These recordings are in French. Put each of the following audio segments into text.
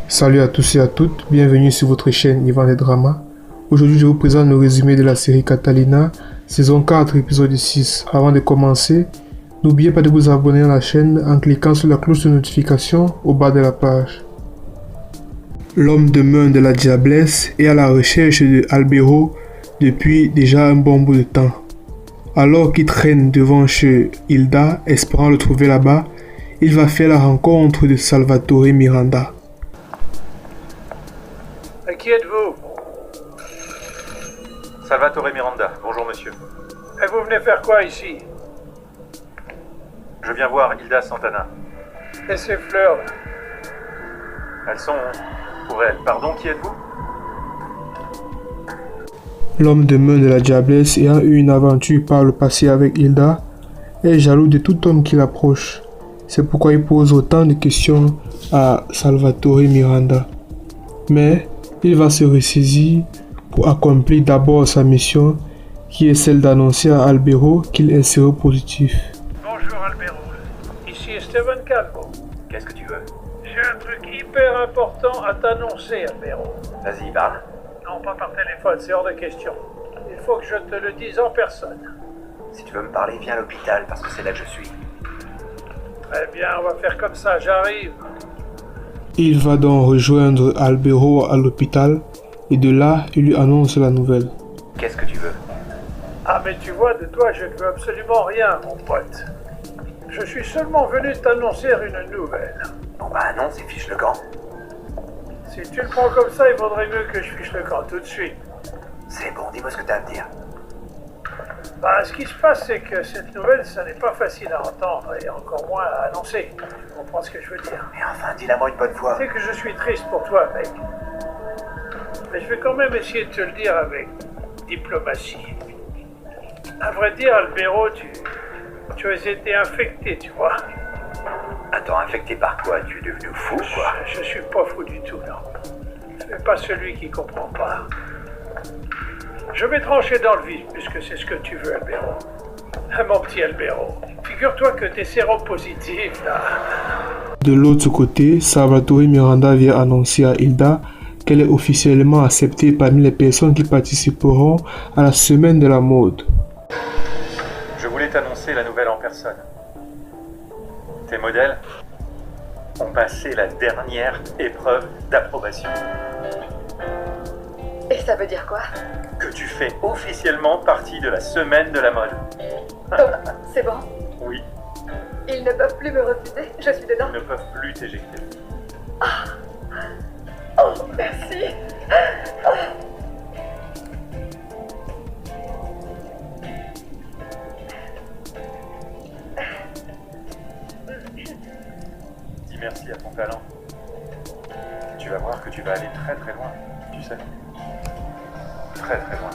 Salut à tous et à toutes, bienvenue sur votre chaîne Yvan les Dramas. Aujourd'hui je vous présente le résumé de la série Catalina, saison 4, épisode 6. Avant de commencer, n'oubliez pas de vous abonner à la chaîne en cliquant sur la cloche de notification au bas de la page. L'homme de main de la diablesse est à la recherche de Albero depuis déjà un bon bout de temps. Alors qu'il traîne devant chez Hilda, espérant le trouver là-bas, il va faire la rencontre de Salvatore Miranda. Qui êtes-vous? Salvatore Miranda, bonjour monsieur. Et vous venez faire quoi ici? Je viens voir Hilda Santana. Et ces fleurs là? Elles sont pour elle. Pardon, qui êtes-vous? L'homme de main de la diablesse ayant eu une aventure par le passé avec Hilda est jaloux de tout homme qui l'approche. C'est pourquoi il pose autant de questions à Salvatore Miranda. Mais il va se ressaisir pour accomplir d'abord sa mission qui est celle d'annoncer à Albero qu'il est séropositif. Bonjour Albero, ici Esteban Calvo. Qu'est-ce que tu veux? J'ai un truc hyper important à t'annoncer Albero. Vas-y, parle. Non, pas par téléphone, c'est hors de question. Il faut que je te le dise en personne. Si tu veux me parler, viens à l'hôpital parce que c'est là que je suis. Très bien, on va faire comme ça, j'arrive. Il va donc rejoindre Albero à l'hôpital et de là, il lui annonce la nouvelle. Qu'est-ce que tu veux? Ah mais tu vois, de toi je ne veux absolument rien, mon pote. Je suis seulement venu t'annoncer une nouvelle. Bon bah non, c'est fiche le camp. Si tu le prends comme ça, il vaudrait mieux que je fiche le camp tout de suite. C'est bon, dis-moi ce que t'as à me dire. Bah, ce qui se passe, c'est que cette nouvelle, ça n'est pas facile à entendre et encore moins à annoncer. Tu comprends ce que je veux dire? Mais enfin, dis-la moi une bonne fois. Tu sais que je suis triste pour toi, mec. Mais je vais quand même essayer de te le dire avec diplomatie. À vrai dire, Albero, tu as été infecté, tu vois. Attends, infecté par quoi? Tu es devenu fou, quoi? Je suis pas fou du tout, non. Je suis pas celui qui comprend pas. Je vais trancher dans le vif, puisque c'est ce que tu veux, Albero. Mon petit Albero, figure-toi que t'es séropositif, là. De l'autre côté, Salvatore Miranda vient annoncer à Hilda qu'elle est officiellement acceptée parmi les personnes qui participeront à la semaine de la mode. Je voulais t'annoncer la nouvelle en personne. Tes modèles ont passé la dernière épreuve d'approbation. Et ça veut dire quoi? Que tu fais officiellement partie de la semaine de la mode. Donc, c'est bon? Oui, Ils ne peuvent plus me refuser? Je suis dedans? ils ne peuvent plus t'éjecter. Oh, merci! Dis merci à ton talent. Tu vas voir que tu vas aller très très loin, tu sais. Très très loin.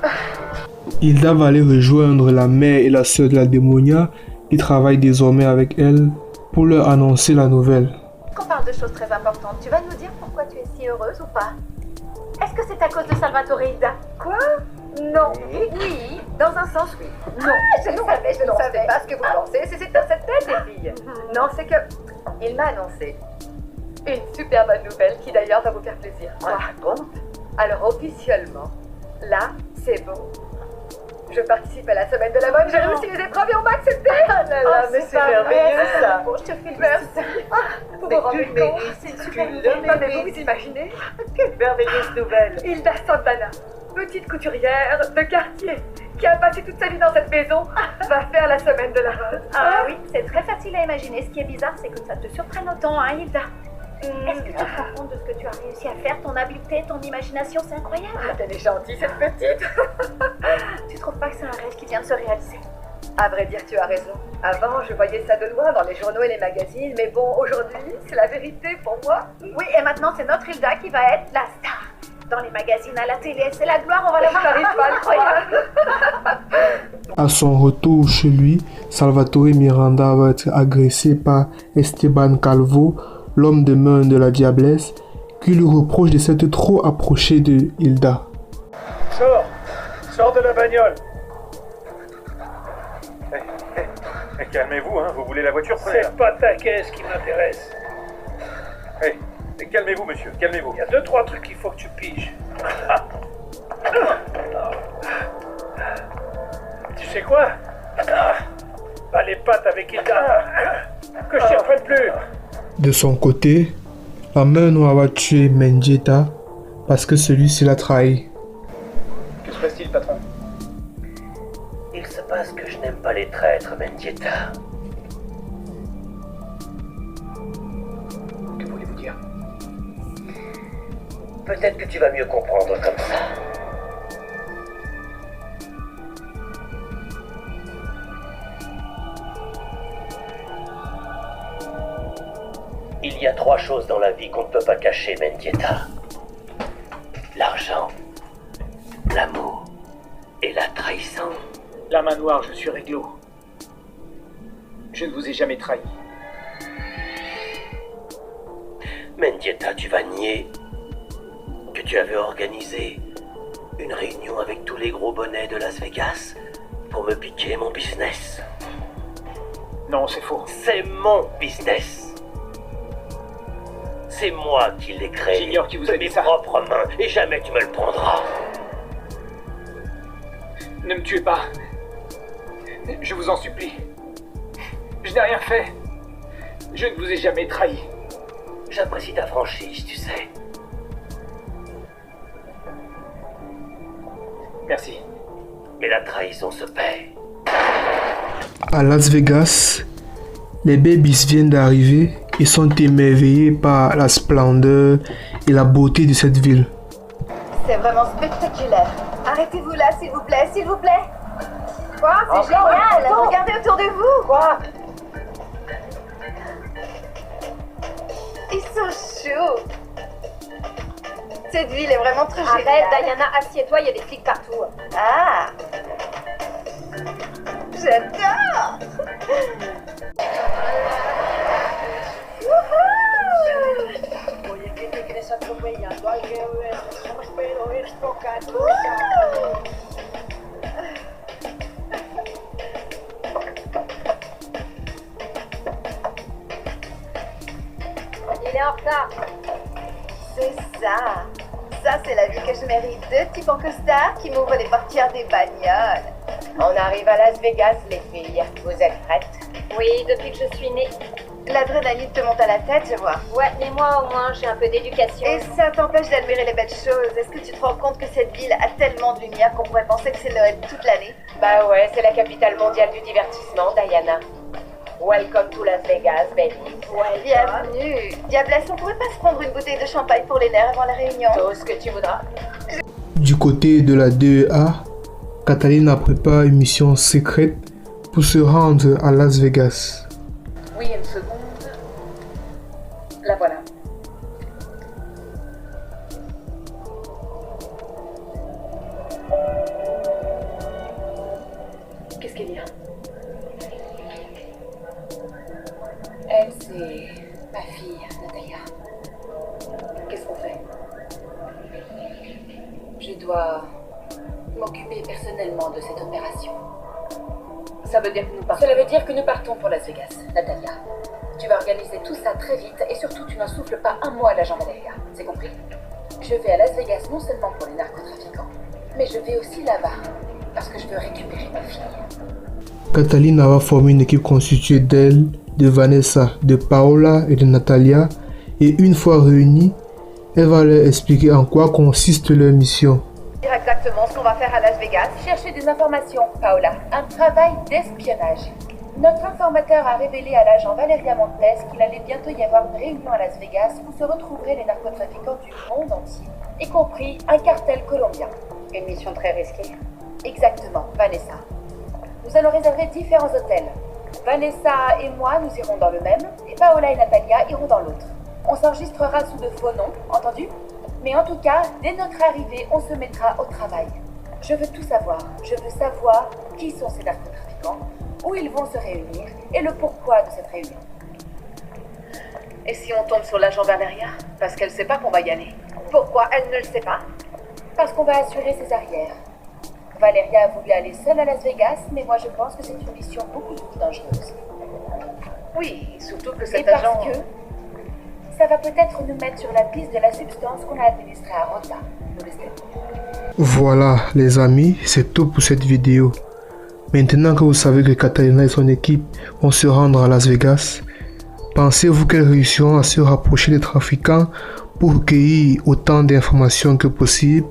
Hilda va aller rejoindre la mère et la sœur de la démonia qui travaillent désormais avec elle pour leur annoncer la nouvelle. Qu'on parle de choses très importantes, tu vas nous dire pourquoi tu es si heureuse ou pas? Est-ce que c'est à cause de Salvatore Hilda? Quoi? Non. Oui, dans un sens, oui. Non, je le savais, je ne savais pas ce que vous pensez. C'est dans cette tête, les filles. Non, c'est que... Il m'a annoncé une super bonne nouvelle qui d'ailleurs va vous faire plaisir. Raconte. Alors officiellement, là, c'est bon. Je participe à la semaine de la mode, j'ai réussi les épreuves et on m'a accepté. Ah là là, mais c'est merveilleux ça. Bon, je te félicite. Merci. Vous vous rendez compte? C'est une super nouvelle. Mais vous vous imaginez? Quelle merveilleuse nouvelle. Hilda Santana, petite couturière de quartier, qui a passé toute sa vie dans cette maison, va faire la semaine de la mode. Ah oui, c'est très facile à imaginer. Ce qui est bizarre, c'est que ça te surprenne autant, hein, Hilda? Est-ce que tu te rends compte de ce que tu as réussi à faire? Ton habileté, ton imagination, c'est incroyable. Elle est gentille, cette petite. Tu trouves pas que c'est un rêve qui vient de se réaliser? À vrai dire, tu as raison. Avant, je voyais ça de loin dans les journaux et les magazines, mais bon, aujourd'hui, c'est la vérité pour moi. Oui, et maintenant, c'est notre Hilda qui va être la star. Dans les magazines, à la télé, c'est la gloire, on va la voir. J'arrive pas à le croire. À son retour chez lui, Salvatore Miranda va être agressé par Esteban Calvo, l'homme de main de la diablesse, qui lui reproche de s'être trop approché de Hilda. Sors de la bagnole. Calmez-vous, hein, vous voulez la voiture, prenez-la. C'est pas ta caisse qui m'intéresse. Hey, Calmez-vous, monsieur, calmez-vous. Il y a 2-3 trucs qu'il faut que tu piges. Tu sais quoi? Pas les pattes avec Hilda. Que je t'y reprenne plus. De son côté, la main noire va tuer Mendieta parce que celui-ci l'a trahi. Que se passe-t-il, patron? Il se passe que je n'aime pas les traîtres, Mendieta. Que voulez-vous dire? Peut-être que tu vas mieux comprendre comme ça. Il y a 3 choses dans la vie qu'on ne peut pas cacher, Mendieta. L'argent, l'amour et la trahison. La main noire, je suis réglo. Je ne vous ai jamais trahi. Mendieta, tu vas nier que tu avais organisé une réunion avec tous les gros bonnets de Las Vegas pour me piquer mon business. Non, c'est faux. C'est mon business. C'est moi qui l'ai créé. J'ignore qui vous de a mes dit ça. propres mains et jamais tu me le prendras. Ne me tuez pas. Je vous en supplie. Je n'ai rien fait. Je ne vous ai jamais trahi. J'apprécie ta franchise, tu sais. Merci. Mais la trahison se paie. À Las Vegas, les babies viennent d'arriver et sont émerveillés par la splendeur et la beauté de cette ville. C'est vraiment spectaculaire. Arrêtez-vous là, s'il vous plaît, s'il vous plaît. Quoi? C'est génial. Regardez autour de vous. Quoi? Ils sont chauds. Cette ville est vraiment très géniale. Arrête, Diana, assieds-toi, il y a des flics partout. Ah. J'adore. Il est en retard. C'est ça. Ça, c'est la vie que je mérite. 2 types en costard qui m'ouvrent les portières des bagnoles. On arrive à Las Vegas, les filles. Vous êtes prêtes? Oui, depuis que je suis née. L'adrénaline te monte à la tête, je vois. Ouais, mais moi au moins, j'ai un peu d'éducation. Et ça t'empêche d'admirer les belles choses. Est-ce que tu te rends compte que cette ville a tellement de lumière qu'on pourrait penser que c'est Noël toute l'année? Bah ouais, c'est la capitale mondiale du divertissement, Diana. Welcome to Las Vegas, baby. Ouais, bienvenue. Diablesse, on pourrait pas se prendre une bouteille de champagne pour les nerfs avant la réunion? Tout ce que tu voudras. Du côté de la 2A, Catalina prépare une mission secrète pour se rendre à Las Vegas. Oui, une seconde. La voilà. Qu'est-ce qu'il y a? Elle, c'est ma fille, Natalia. Qu'est-ce qu'on fait? Je dois m'occuper personnellement de cette opération. Ça veut dire que nous partons. Cela veut dire que nous partons pour Las Vegas, Natalia. Tu vas organiser tout ça très vite et surtout tu n'insouffles pas un mot à l'agent Valeria. C'est compris? Je vais à Las Vegas non seulement pour les narcotrafiquants, mais je vais aussi là-bas parce que je veux récupérer ma fille. Catalina va former une équipe constituée d'elle, de Vanessa, de Paola et de Natalia, et une fois réunies, elle va leur expliquer en quoi consiste leur mission. Dire exactement ce qu'on va faire à Las Vegas. Chercher des informations, Paola. Un travail d'espionnage. Notre informateur a révélé à l'agent Valeria Montes qu'il allait bientôt y avoir une réunion à Las Vegas où se retrouveraient les narcotrafiquants du monde entier, y compris un cartel colombien. Une mission très risquée. Exactement, Vanessa. Nous allons réserver différents hôtels. Vanessa et moi, nous irons dans le même, et Paola et Natalia iront dans l'autre. On s'enregistrera sous de faux noms, entendu? Mais en tout cas, dès notre arrivée, on se mettra au travail. Je veux tout savoir. Je veux savoir qui sont ces narcotrafiquants, où ils vont se réunir et le pourquoi de cette réunion. Et si on tombe sur l'agent Valeria? Parce qu'elle sait pas qu'on va y aller. Pourquoi elle ne le sait pas? Parce qu'on va assurer ses arrières. Valeria a voulu aller seule à Las Vegas, mais moi je pense que c'est une mission beaucoup plus dangereuse. Oui, surtout que Et cet parce agent... que Ça va peut-être nous mettre sur la piste de la substance qu'on a administrée à Rota. Nous l'espérons. Voilà les amis, c'est tout pour cette vidéo. Maintenant que vous savez que Catalina et son équipe vont se rendre à Las Vegas, pensez-vous qu'elles réussiront à se rapprocher des trafiquants pour recueillir autant d'informations que possible?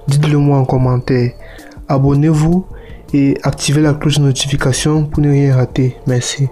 Dites-le moi en commentaire. Abonnez-vous et activez la cloche de notification pour ne rien rater. Merci.